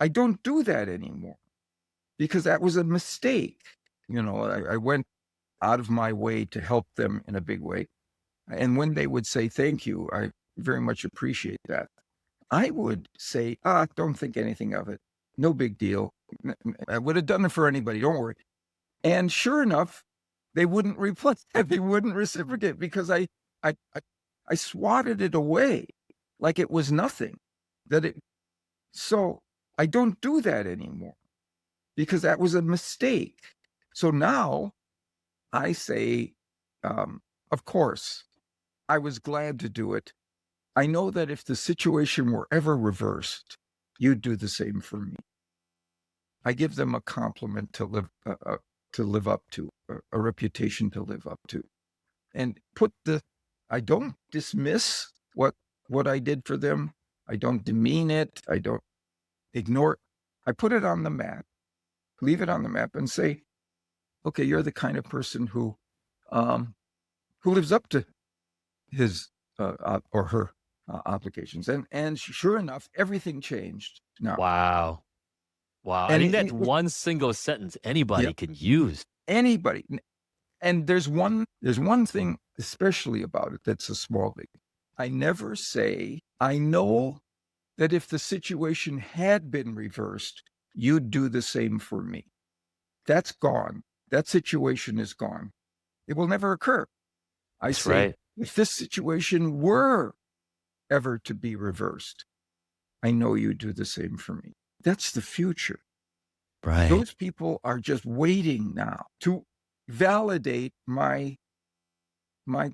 I don't do that anymore because that was a mistake. I went out of my way to help them in a big way. And when they would say, thank you, I very much appreciate that. I would say, don't think anything of it. No big deal. I would have done it for anybody. Don't worry. And sure enough, they wouldn't reply. They wouldn't reciprocate because I, I, I swatted it away like it was nothing. So I don't do that anymore because that was a mistake. So now I say, of course, I was glad to do it. I know that if the situation were ever reversed, you'd do the same for me. I give them a compliment to live up to, a reputation to live up to, and I don't dismiss what I did for them. I don't demean it. I don't ignore it. I put it on the map, leave it on the map, and say, okay, you're the kind of person who lives up to his or her obligations. And sure enough, everything changed now. Wow. Wow. I And think that's one single sentence yeah, anybody can use. anybody. And there's one thing especially about it that's a small thing. I never say, I know that if the situation had been reversed, you'd do the same for me. That's gone. That situation is gone. It will never occur. I That's say, right. if this situation were ever to be reversed, I know you'd do the same for me. That's the future. Right. Those people are just waiting now to validate my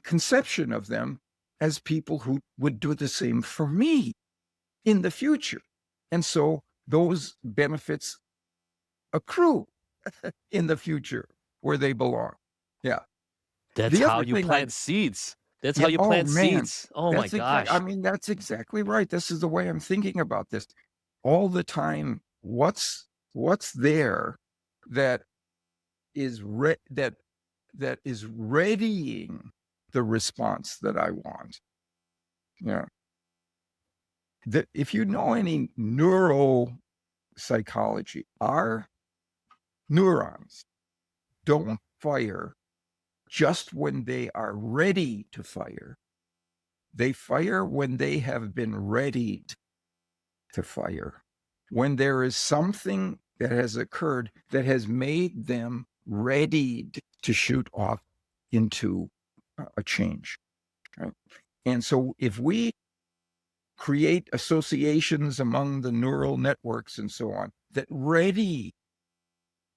conception of them as people who would do the same for me in the future. And so those benefits accrue in the future where they belong. Yeah. That's The how other you thing plant seeds. That's how yeah, you oh plant man, seeds. Oh my I gosh. mean, that's exactly right. This is the way I'm thinking about this all the time. What's there that that is readying the response that I want? Yeah. If you know any neuropsychology, our neurons don't fire just when they are ready to fire. They fire when they have been readied to fire. When there is something that has occurred that has made them readied to shoot off into a change. Right? And so if we create associations among the neural networks and so on that ready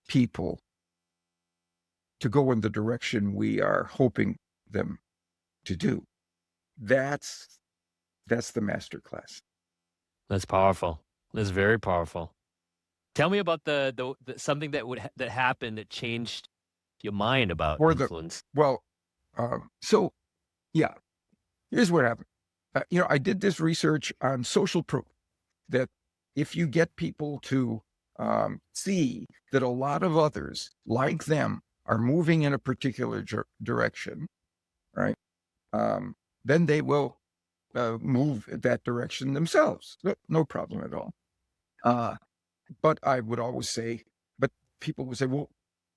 people to go in the direction we are hoping them to do, that's the master class. That's powerful. That's very powerful. Tell me about the something that that happened that changed your mind about Or the influence. well, so yeah, here's what happened. I did this research on social proof that if you get people to see that a lot of others like them are moving in a particular direction, right? Then they will move that direction themselves. No problem at all. Uh, but I would always say, but people would say, well,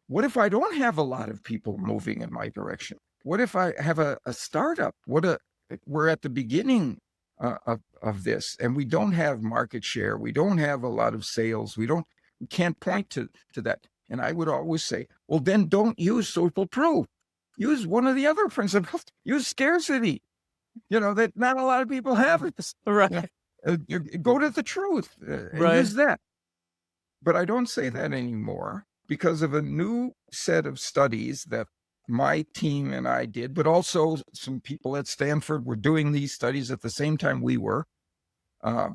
what if I don't have a lot of people moving in my direction? What if I have a startup? We're at the beginning of this, and we don't have market share. We don't have a lot of sales. We can't point to that. And I would always say, well, then don't use social proof. Use one of the other principles. Use scarcity. That not a lot of people have this. Yeah. Right. Go to the truth and Right. use that. But I don't say that anymore because of a new set of studies that my team and I did, but also some people at Stanford were doing these studies at the same time we were. Uh,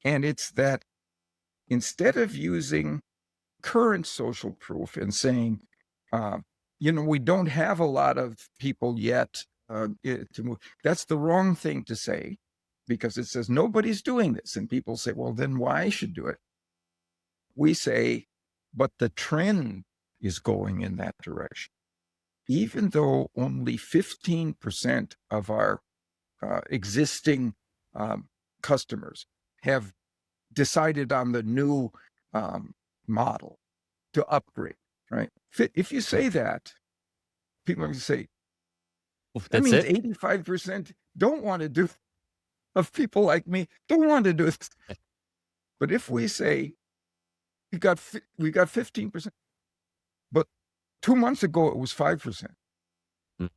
and it's that instead of using current social proof and saying, uh, we don't have a lot of people yet to move, that's the wrong thing to say because it says nobody's doing this. And people say, well, then why I should do it? We say, but the trend is going in that direction. Even though only 15% of our existing customers have decided on the new model to upgrade, right? If you say that, people are going to say, that That's means it. 85% don't want to do, of people like me don't want to do it. But if we say we got 15%, but 2 months ago it was 5%. Mm.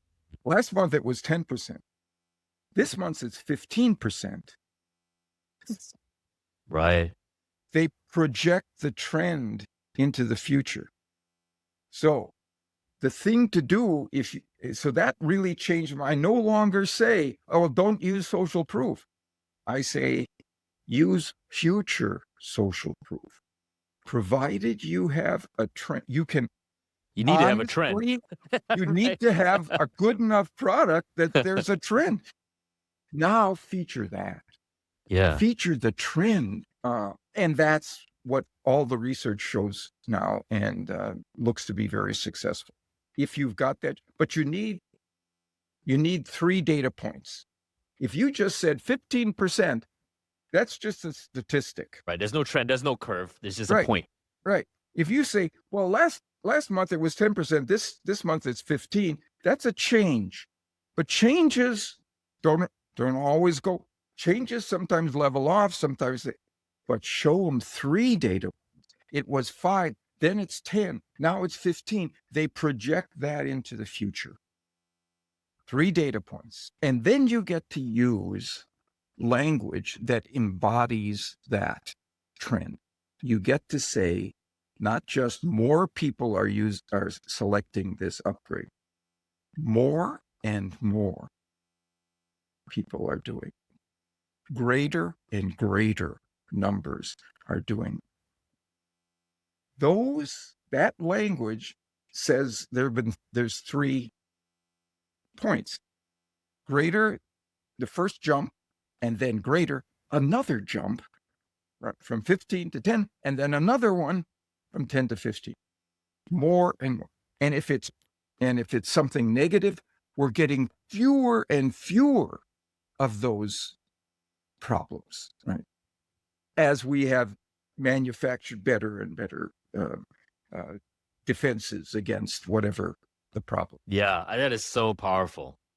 Last month it was 10%. This month it's 15%. Right. They project the trend into the future. So the thing to do, so that really changed I no longer say, oh, don't use social proof. I say, use future social proof. Provided you have a trend, you can You need to have a trend. honestly, you need Right. to have a good enough product that there's a trend. Now feature that. Yeah. Feature the trend. And that's what all the research shows now, and looks to be very successful. If you've got that, but you need 3 data points. If you just said 15%, that's just a statistic. Right. There's no trend. There's no curve. There's just a Right. point. Right. If you say, well, last month it was 10%, this month it's 15, that's a change. But changes don't always go. Changes sometimes level off, sometimes but show them 3 data. It was 5, then it's 10, now it's 15. They project that into the future. 3 data points. And then you get to use language that embodies that trend. You get to say, not just more people are selecting this upgrade, more and more people are doing. Greater and greater numbers are doing. That language says there's 3 points. Greater, the first jump, and then greater, another jump, right, from 15 to 10, and then another one from 10 to 15. More and more. And if it's something negative, we're getting fewer and fewer of those problems, right? As we have manufactured better and better defenses against whatever the problem. Yeah. That is so powerful.